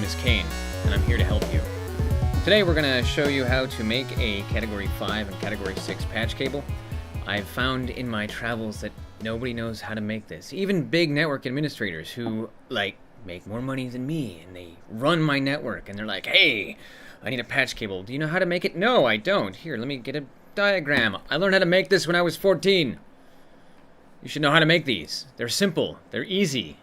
is Kane, and I'm here to help you. Today we're going to show you how to make a Category 5 and Category 6 patch cable. I've found in my travels that nobody knows how to make this. Even big network administrators who, make more money than me, and they run my network, and they're like, hey, I need a patch cable. Do you know how to make it? No, I don't. Here, let me get a diagram. I learned how to make this when I was 14. You should know how to make these. They're simple. They're easy.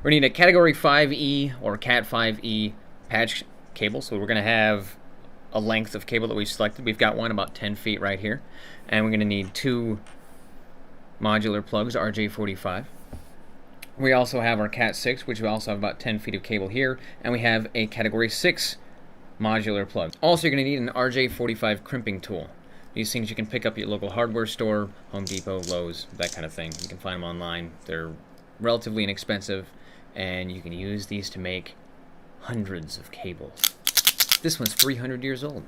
We're going to need a Category 5E or Cat 5E patch cable. So we're going to have a length of cable that we've selected. We've got one about 10 feet right here. And we're going to need two modular plugs, RJ45. We also have our Cat 6, which we also have about 10 feet of cable here. And we have a Category 6 modular plug. Also, you're going to need an RJ45 crimping tool. These things you can pick up at your local hardware store, Home Depot, Lowe's, that kind of thing. You can find them online. They're relatively inexpensive, and you can use these to make hundreds of cables. This one's 300 years old.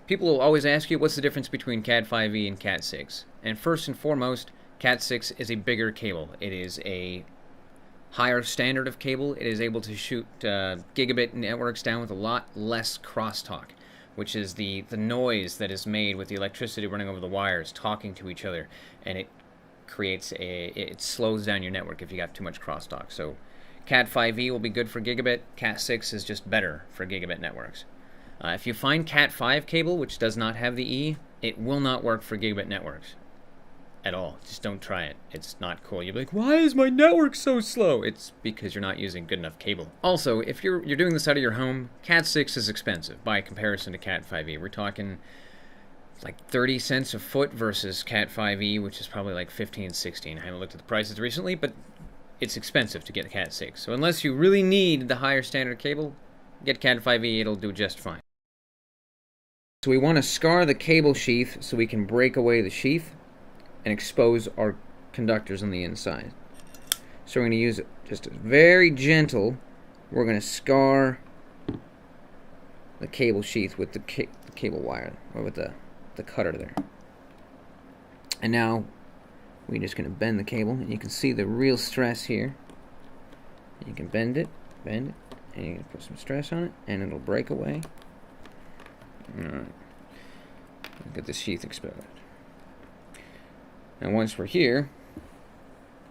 People will always ask you, what's the difference between Cat 5e and Cat 6? And first and foremost, Cat 6 is a bigger cable. It is a higher standard of cable. It is able to shoot gigabit networks down with a lot less crosstalk, which is the noise that is made with the electricity running over the wires talking to each other, and it creates it slows down your network if you got too much crosstalk. So Cat 5e will be good for gigabit. Cat 6 is just better for gigabit networks. If you find Cat 5 cable, which does not have the E, it will not work for gigabit networks at all. Just don't try it. It's not cool. You'll be like, why is my network so slow? It's because you're not using good enough cable. Also, if you're doing this out of your home, Cat 6 is expensive by comparison to Cat 5e. We're talking like 30 cents a foot versus Cat 5e, which is probably like 15, 16. I haven't looked at the prices recently, but it's expensive to get Cat 6. So unless you really need the higher standard cable, get Cat 5e, it'll do just fine. So we want to scar the cable sheath so we can break away the sheath and expose our conductors on the inside. So we're going to use it just very gentle. We're going to scar the cable sheath with the cable wire, or with the cutter there. And now we're just going to bend the cable, and you can see the real stress here. You can bend it, and you can put some stress on it, and it'll break away. Alright. Get the sheath exposed. And once we're here,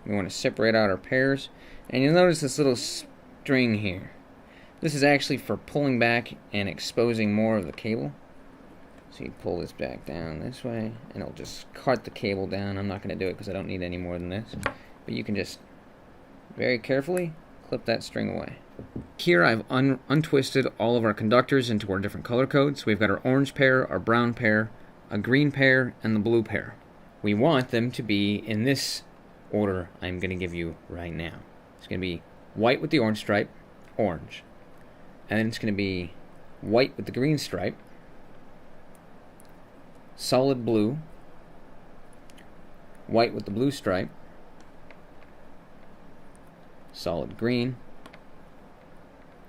we want to separate out our pairs. And you'll notice this little string here. This is actually for pulling back and exposing more of the cable. So you pull this back down this way, and it'll just cut the cable down. I'm not going to do it because I don't need any more than this. But you can just very carefully clip that string away. Here I've untwisted all of our conductors into our different color codes. So we've got our orange pair, our brown pair, a green pair, and the blue pair. We want them to be in this order I'm going to give you right now. It's going to be white with the orange stripe, orange. And then it's going to be white with the green stripe, solid blue, white with the blue stripe, solid green,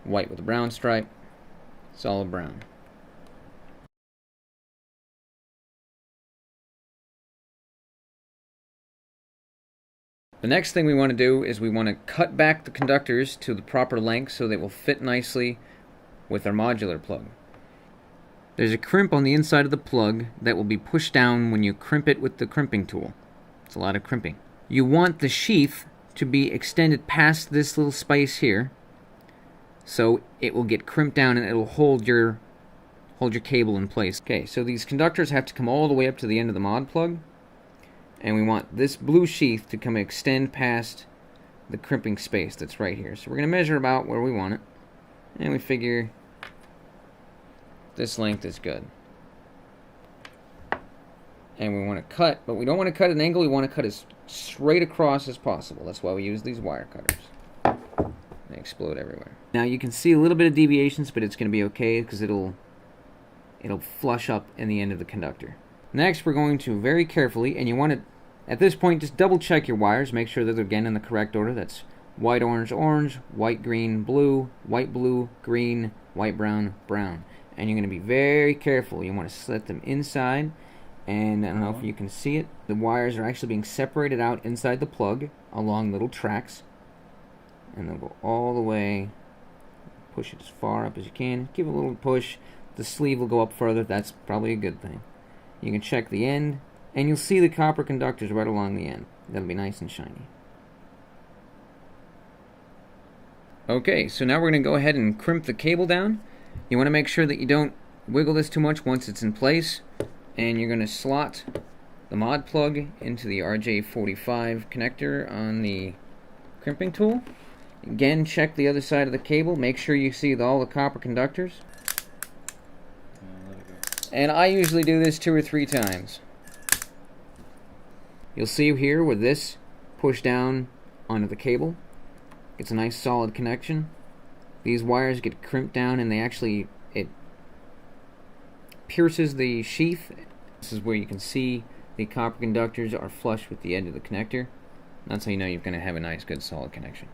white with the brown stripe, solid brown. The next thing we want to do is we want to cut back the conductors to the proper length so they will fit nicely with our modular plug. There's a crimp on the inside of the plug that will be pushed down when you crimp it with the crimping tool. It's a lot of crimping. You want the sheath to be extended past this little space here, so it will get crimped down and it'll hold your cable in place. Okay, so these conductors have to come all the way up to the end of the mod plug. And we want this blue sheath to extend past the crimping space that's right here. So we're going to measure about where we want it. And we figure this length is good. And we want to cut, but we don't want to cut at an angle. We want to cut as straight across as possible. That's why we use these wire cutters. They explode everywhere. Now you can see a little bit of deviations, but it's going to be okay because it'll flush up in the end of the conductor. Next, we're going to very carefully, and you want to, at this point, just double check your wires. Make sure that they're again in the correct order. That's white, orange, orange, white, green, blue, green, white, brown, brown. And you're going to be very careful. You want to set them inside, and I don't know if you can see it. The wires are actually being separated out inside the plug along little tracks. And they'll go all the way push it as far up as you can. Give it a little push. The sleeve will go up further. That's probably a good thing. You can check the end, and you'll see the copper conductors right along the end. That'll be nice and shiny. Okay, so now we're going to go ahead and crimp the cable down. You want to make sure that you don't wiggle this too much once it's in place. And you're going to slot the mod plug into the RJ45 connector on the crimping tool. Again, check the other side of the cable. Make sure you see all the copper conductors. And I usually do this 2 or 3 times. You'll see here with this push down onto the cable. It's a nice solid connection. These wires get crimped down and it pierces the sheath. This is where you can see the copper conductors are flush with the edge of the connector. That's how you know you're going to have a nice, good, solid connection.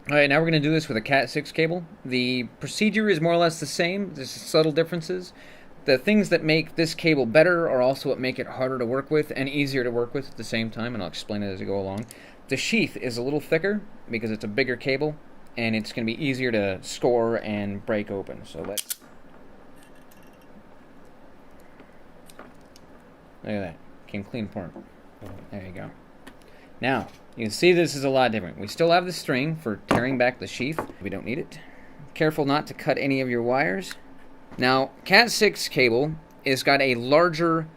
Alright, now we're going to do this with a Cat6 cable. The procedure is more or less the same. There's subtle differences. The things that make this cable better are also what make it harder to work with and easier to work with at the same time, and I'll explain it as I go along. The sheath is a little thicker because it's a bigger cable, and it's going to be easier to score and break open. So let's... Look at that. Came clean apart. There you go. Now, you can see this is a lot different. We still have the string for tearing back the sheath. We don't need it. Careful not to cut any of your wires. Now, Cat6 cable has got a larger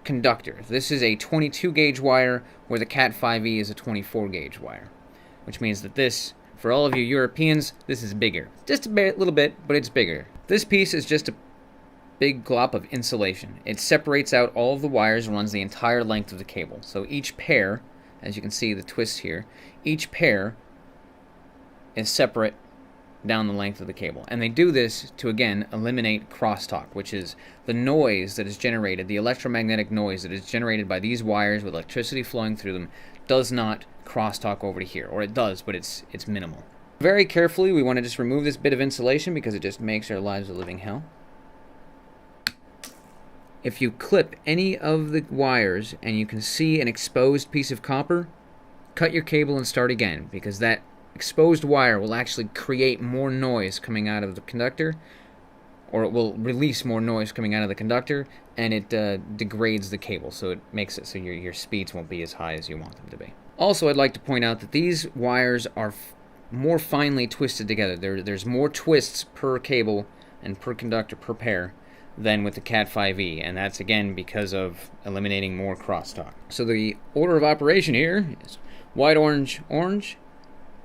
conductor. This is a 22 gauge wire where the Cat5e is a 24 gauge wire. Which means that this, for all of you Europeans, this is bigger. Just a little bit, but it's bigger. This piece is just a big glop of insulation. It separates out all of the wires and runs the entire length of the cable. So each pair, as you can see the twist here, each pair is separate down the length of the cable. And they do this to, again, eliminate crosstalk, which is the noise that is generated, the electromagnetic noise that is generated by these wires with electricity flowing through them does not crosstalk over to here. Or it does, but it's minimal. Very carefully, we want to just remove this bit of insulation because it just makes our lives a living hell. If you clip any of the wires and you can see an exposed piece of copper, cut your cable and start again, because that exposed wire will actually create more noise coming out of the conductor, or it will release more noise coming out of the conductor, and it degrades the cable, so it makes it so your speeds won't be as high as you want them to be. Also, I'd like to point out that these wires are more finely twisted together. There's more twists per cable and per conductor per pair than with the Cat5e, and that's again because of eliminating more crosstalk. So the order of operation here is white, orange, orange,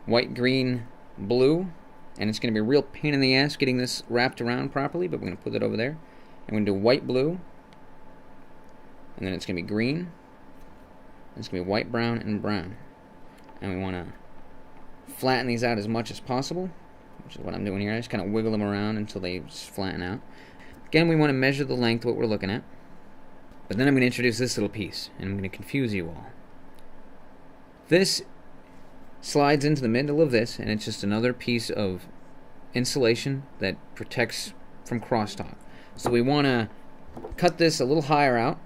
white, green, blue, and it's going to be a real pain in the ass getting this wrapped around properly, but we're going to put it over there. And we're going to do white, blue, and then it's going to be green, and it's going to be white, brown, and brown. And we want to flatten these out as much as possible, which is what I'm doing here. I just kind of wiggle them around until they just flatten out. Again, we want to measure the length of what we're looking at. But then I'm going to introduce this little piece, and I'm going to confuse you all. This slides into the middle of this, and it's just another piece of insulation that protects from crosstalk. So we want to cut this a little higher out.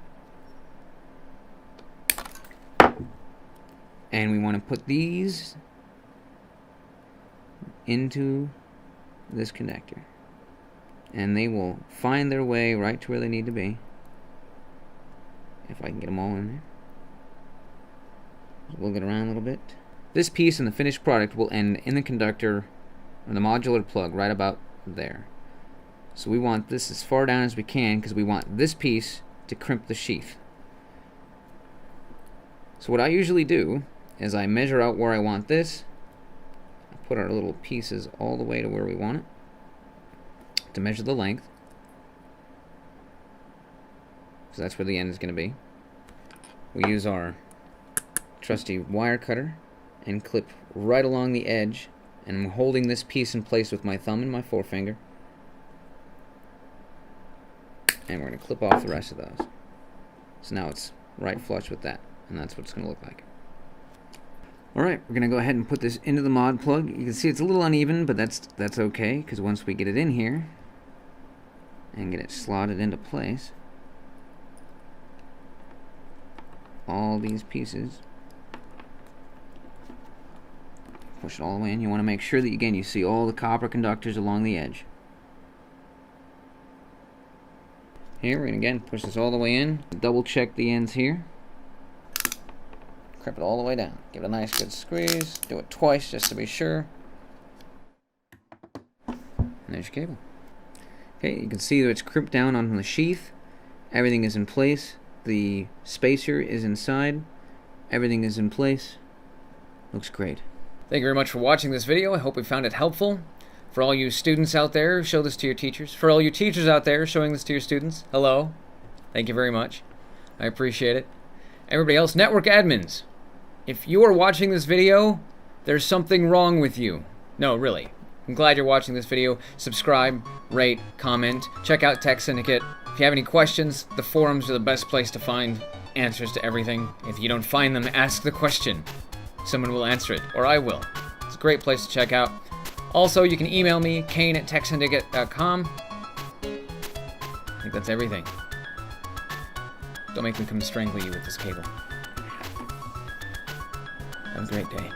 And we want to put these into this connector. And they will find their way right to where they need to be. If I can get them all in there. Wiggle it around a little bit. This piece and the finished product will end in the conductor, or the modular plug, right about there. So we want this as far down as we can, because we want this piece to crimp the sheath. So what I usually do is I measure out where I want this. I put our little pieces all the way to where we want it, to measure the length, because that's where the end is going to be. We use our trusty wire cutter and clip right along the edge, and I'm holding this piece in place with my thumb and my forefinger, and we're going to clip off the rest of those. So now it's right flush with that, and that's what it's going to look like. Alright, we're going to go ahead and put this into the mod plug. You can see it's a little uneven, but that's okay, because once we get it in here and get it slotted into place, all these pieces Push it all the way in. You want to make sure that, again, you see all the copper conductors along the edge. Here, we're going to, again, push this all the way in. Double check the ends here. Crimp it all the way down. Give it a nice good squeeze. Do it twice just to be sure. And there's your cable. Okay, you can see that it's crimped down on the sheath. Everything is in place. The spacer is inside. Everything is in place. Looks great. Thank you very much for watching this video. I hope you found it helpful. For all you students out there, show this to your teachers. For all you teachers out there, showing this to your students, hello. Thank you very much. I appreciate it. Everybody else, network admins, if you are watching this video, there's something wrong with you. No, really. I'm glad you're watching this video. Subscribe, rate, comment. Check out Tech Syndicate. If you have any questions, the forums are the best place to find answers to everything. If you don't find them, ask the question. Someone will answer it, or I will. It's a great place to check out. Also, you can email me, kane@techsyndicate.com. I think that's everything. Don't make me come strangle you with this cable. Have a great day.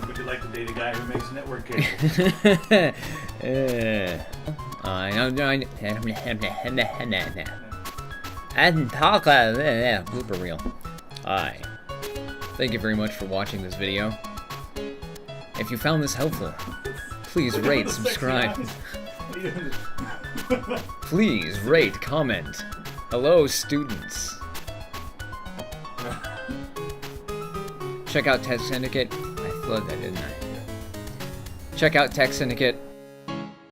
Would you like to date a guy who makes network cables? Blooper reel. Alright. Thank you very much for watching this video. If you found this helpful, please rate, subscribe. Please rate, comment. Hello, students. Check out Tech Syndicate. I flooded that, didn't I? Check out Tech Syndicate.